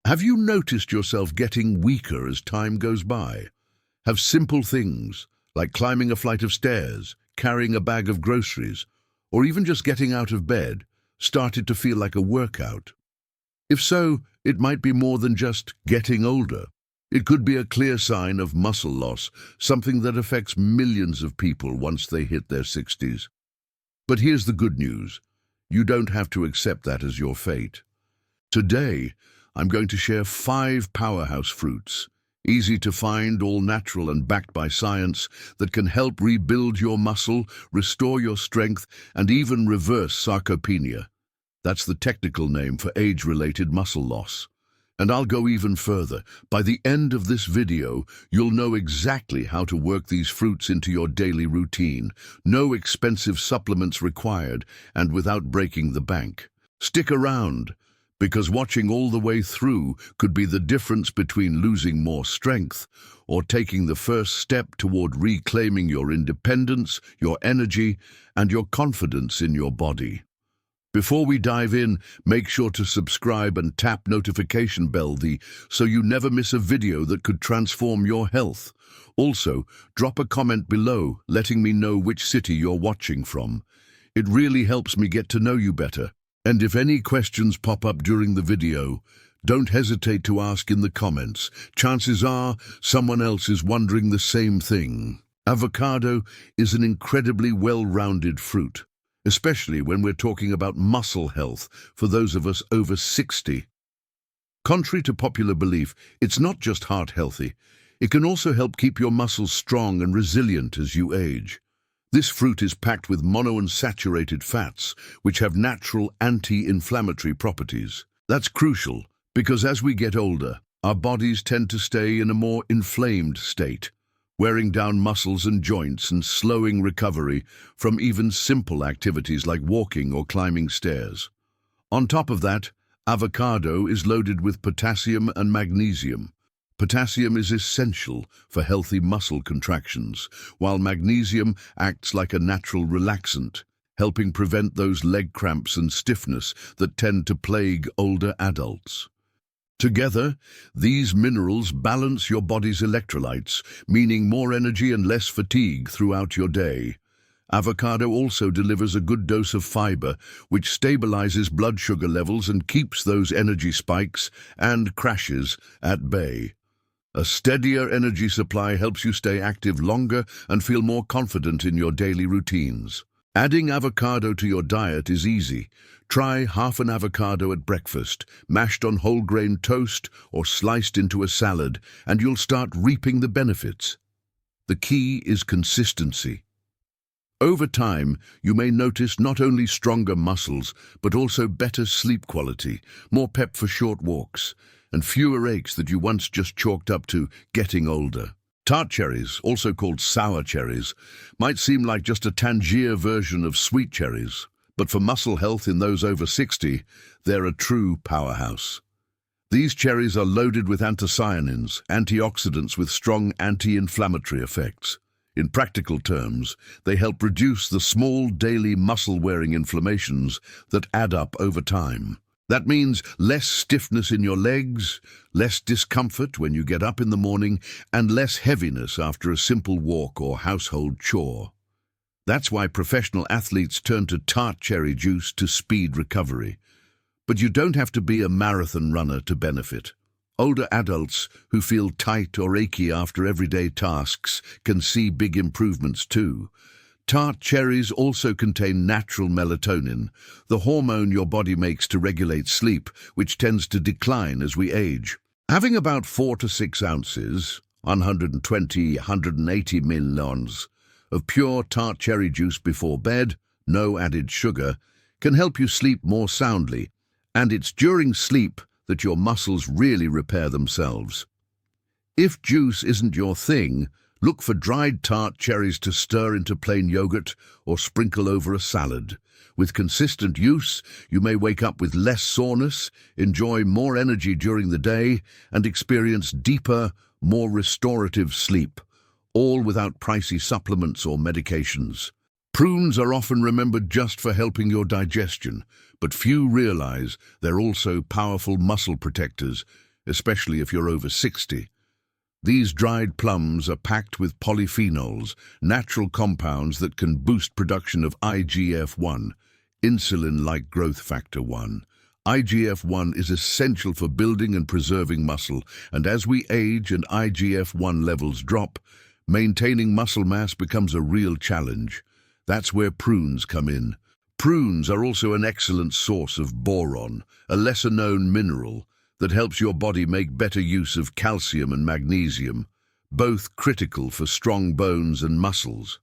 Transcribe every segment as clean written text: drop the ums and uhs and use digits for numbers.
Have you noticed yourself getting weaker as time goes by? Have simple things, like climbing a flight of stairs, carrying a bag of groceries, or even just getting out of bed, started to feel like a workout? If so, it might be more than just getting older. It could be a clear sign of muscle loss, something that affects millions of people once they hit their 60s. But here's the good news. You don't have to accept that as your fate. Today, I'm going to share 5 powerhouse fruits, easy to find, all natural and backed by science, that can help rebuild your muscle, restore your strength, and even reverse sarcopenia. That's the technical name for age-related muscle loss. And I'll go even further. By the end of this video, you'll know exactly how to work these fruits into your daily routine. No expensive supplements required, and without breaking the bank. Stick around, because watching all the way through could be the difference between losing more strength or taking the first step toward reclaiming your independence, your energy, and your confidence in your body. Before we dive in, make sure to subscribe and tap notification bell so you never miss a video that could transform your health. Also, drop a comment below letting me know which city you're watching from. It really helps me get to know you better. And if any questions pop up during the video, don't hesitate to ask in the comments. Chances are someone else is wondering the same thing. Avocado is an incredibly well-rounded fruit, especially when we're talking about muscle health for those of us over 60. Contrary to popular belief, it's not just heart healthy. It can also help keep your muscles strong and resilient as you age. This fruit is packed with monounsaturated fats, which have natural anti-inflammatory properties. That's crucial, because as we get older, our bodies tend to stay in a more inflamed state, wearing down muscles and joints and slowing recovery from even simple activities like walking or climbing stairs. On top of that, avocado is loaded with potassium and magnesium. Potassium is essential for healthy muscle contractions, while magnesium acts like a natural relaxant, helping prevent those leg cramps and stiffness that tend to plague older adults. Together, these minerals balance your body's electrolytes, meaning more energy and less fatigue throughout your day. Avocado also delivers a good dose of fiber, which stabilizes blood sugar levels and keeps those energy spikes and crashes at bay. A steadier energy supply helps you stay active longer and feel more confident in your daily routines. Adding avocado to your diet is easy. Try half an avocado at breakfast, mashed on whole grain toast or sliced into a salad, and you'll start reaping the benefits. The key is consistency. Over time, you may notice not only stronger muscles, but also better sleep quality, more pep for short walks, and fewer aches that you once just chalked up to getting older. Tart cherries, also called sour cherries, might seem like just a Tangier version of sweet cherries, but for muscle health in those over 60, they're a true powerhouse. These cherries are loaded with anthocyanins, antioxidants with strong anti-inflammatory effects. In practical terms, they help reduce the small daily muscle-wearing inflammations that add up over time. That means less stiffness in your legs, less discomfort when you get up in the morning, and less heaviness after a simple walk or household chore. That's why professional athletes turn to tart cherry juice to speed recovery. But you don't have to be a marathon runner to benefit. Older adults who feel tight or achy after everyday tasks can see big improvements too. Tart cherries also contain natural melatonin, the hormone your body makes to regulate sleep, which tends to decline as we age. Having about 4 to 6 ounces, 120–180 milliliters, of pure tart cherry juice before bed, no added sugar, can help you sleep more soundly, and it's during sleep that your muscles really repair themselves. If juice isn't your thing, look for dried tart cherries to stir into plain yogurt or sprinkle over a salad. With consistent use, you may wake up with less soreness, enjoy more energy during the day, and experience deeper, more restorative sleep, all without pricey supplements or medications. Prunes are often remembered just for helping your digestion, but few realize they're also powerful muscle protectors, especially if you're over 60. These dried plums are packed with polyphenols, natural compounds that can boost production of IGF-1, insulin-like growth factor 1. IGF-1 is essential for building and preserving muscle, and as we age and IGF-1 levels drop, maintaining muscle mass becomes a real challenge. That's where prunes come in. Prunes are also an excellent source of boron, a lesser-known mineral that helps your body make better use of calcium and magnesium, both critical for strong bones and muscles.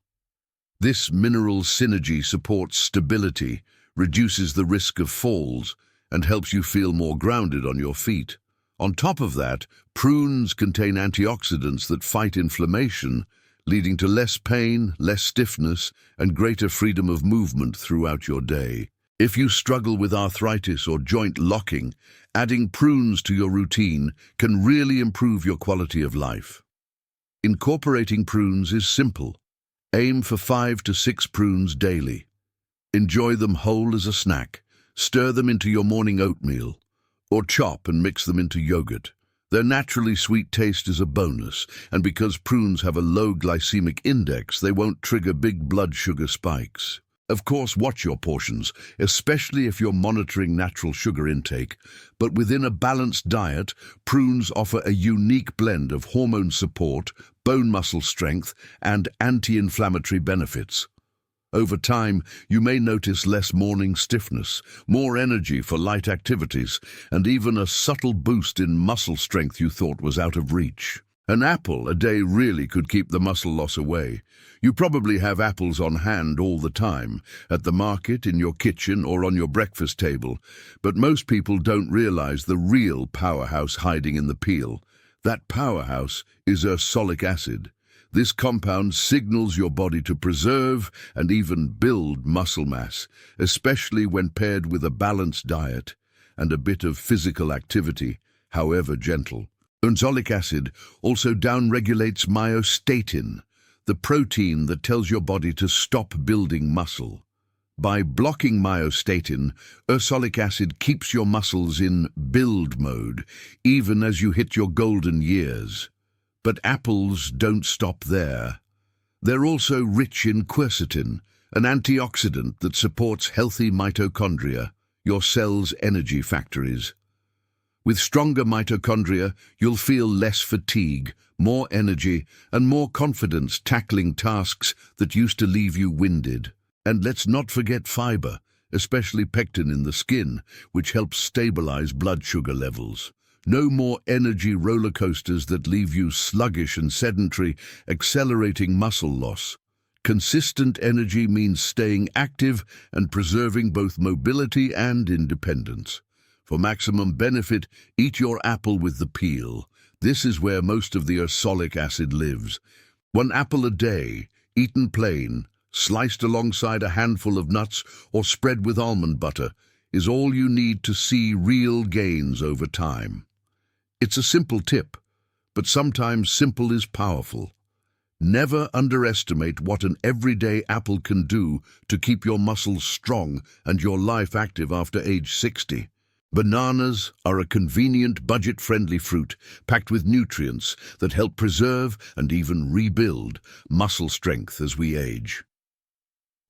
This mineral synergy supports stability, reduces the risk of falls, and helps you feel more grounded on your feet. On top of that, prunes contain antioxidants that fight inflammation, leading to less pain, less stiffness, and greater freedom of movement throughout your day. If you struggle with arthritis or joint locking, adding prunes to your routine can really improve your quality of life. Incorporating prunes is simple. Aim for 5 to 6 prunes daily. Enjoy them whole as a snack. Stir them into your morning oatmeal, or chop and mix them into yogurt. Their naturally sweet taste is a bonus, and because prunes have a low glycemic index, they won't trigger big blood sugar spikes. Of course, watch your portions, especially if you're monitoring natural sugar intake, but within a balanced diet, prunes offer a unique blend of hormone support, bone muscle strength, and anti-inflammatory benefits. Over time, you may notice less morning stiffness, more energy for light activities, and even a subtle boost in muscle strength you thought was out of reach. An apple a day really could keep the muscle loss away. You probably have apples on hand all the time, at the market, in your kitchen, or on your breakfast table, but most people don't realize the real powerhouse hiding in the peel. That powerhouse is ursolic acid. This compound signals your body to preserve and even build muscle mass, especially when paired with a balanced diet and a bit of physical activity, however gentle. Ursolic acid also downregulates myostatin, the protein that tells your body to stop building muscle. By blocking myostatin, ursolic acid keeps your muscles in build mode, even as you hit your golden years. But apples don't stop there. They're also rich in quercetin, an antioxidant that supports healthy mitochondria, your cell's energy factories. With stronger mitochondria, you'll feel less fatigue, more energy, and more confidence tackling tasks that used to leave you winded. And let's not forget fiber, especially pectin in the skin, which helps stabilize blood sugar levels. No more energy roller coasters that leave you sluggish and sedentary, accelerating muscle loss. Consistent energy means staying active and preserving both mobility and independence. For maximum benefit, eat your apple with the peel. This is where most of the ursolic acid lives. 1 apple a day, eaten plain, sliced alongside a handful of nuts or spread with almond butter, is all you need to see real gains over time. It's a simple tip, but sometimes simple is powerful. Never underestimate what an everyday apple can do to keep your muscles strong and your life active after age 60. Bananas are a convenient, budget-friendly fruit packed with nutrients that help preserve and even rebuild muscle strength as we age.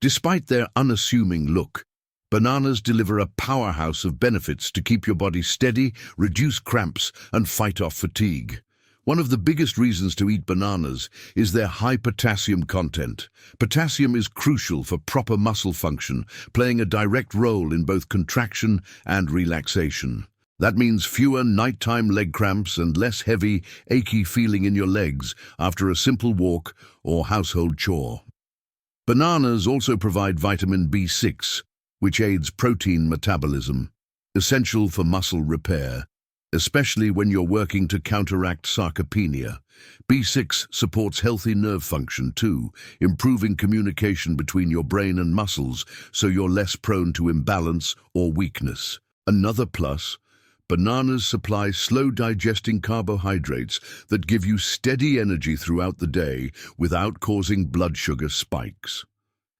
Despite their unassuming look, bananas deliver a powerhouse of benefits to keep your body steady, reduce cramps, and fight off fatigue. One of the biggest reasons to eat bananas is their high potassium content. Potassium is crucial for proper muscle function, playing a direct role in both contraction and relaxation. That means fewer nighttime leg cramps and less heavy, achy feeling in your legs after a simple walk or household chore. Bananas also provide vitamin B6, which aids protein metabolism, essential for muscle repair, especially when you're working to counteract sarcopenia. B6 supports healthy nerve function too, improving communication between your brain and muscles so you're less prone to imbalance or weakness. Another plus, bananas supply slow-digesting carbohydrates that give you steady energy throughout the day without causing blood sugar spikes.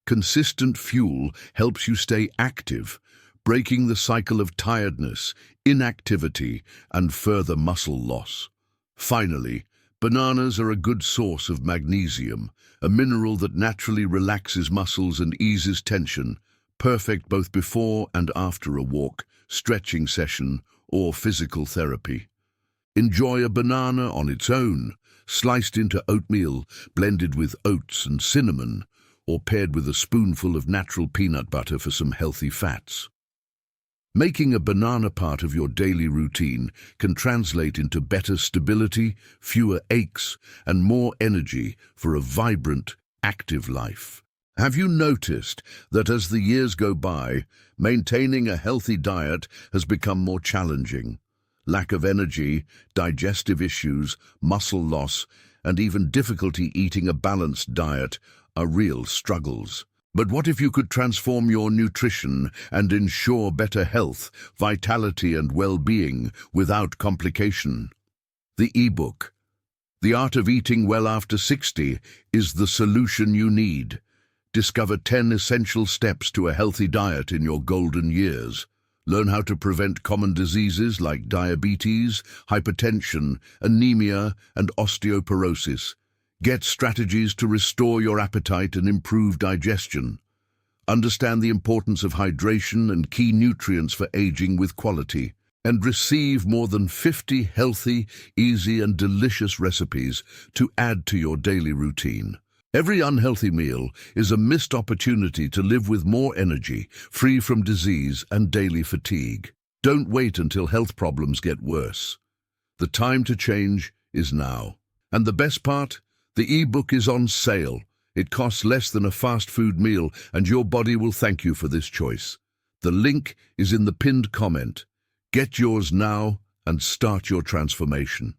Consistent fuel helps you stay active, breaking the cycle of tiredness, inactivity, and further muscle loss. Finally, bananas are a good source of magnesium, a mineral that naturally relaxes muscles and eases tension, perfect both before and after a walk, stretching session, or physical therapy. Enjoy a banana on its own, sliced into oatmeal, blended with oats and cinnamon, or paired with a spoonful of natural peanut butter for some healthy fats. Making a banana part of your daily routine can translate into better stability, fewer aches, and more energy for a vibrant, active life. Have you noticed that as the years go by, maintaining a healthy diet has become more challenging? Lack of energy, digestive issues, muscle loss, and even difficulty eating a balanced diet are real struggles. But what if you could transform your nutrition and ensure better health, vitality, and well-being without complication? The ebook, The Art of Eating Well After 60, is the solution you need. Discover 10 essential steps to a healthy diet in your golden years. Learn how to prevent common diseases like diabetes, hypertension, anemia, and osteoporosis. Get strategies to restore your appetite and improve digestion. Understand the importance of hydration and key nutrients for aging with quality. And receive more than 50 healthy, easy, and delicious recipes to add to your daily routine. Every unhealthy meal is a missed opportunity to live with more energy, free from disease and daily fatigue. Don't wait until health problems get worse. The time to change is now. And the best part? The ebook is on sale. It costs less than a fast food meal, and your body will thank you for this choice. The link is in the pinned comment. Get yours now and start your transformation.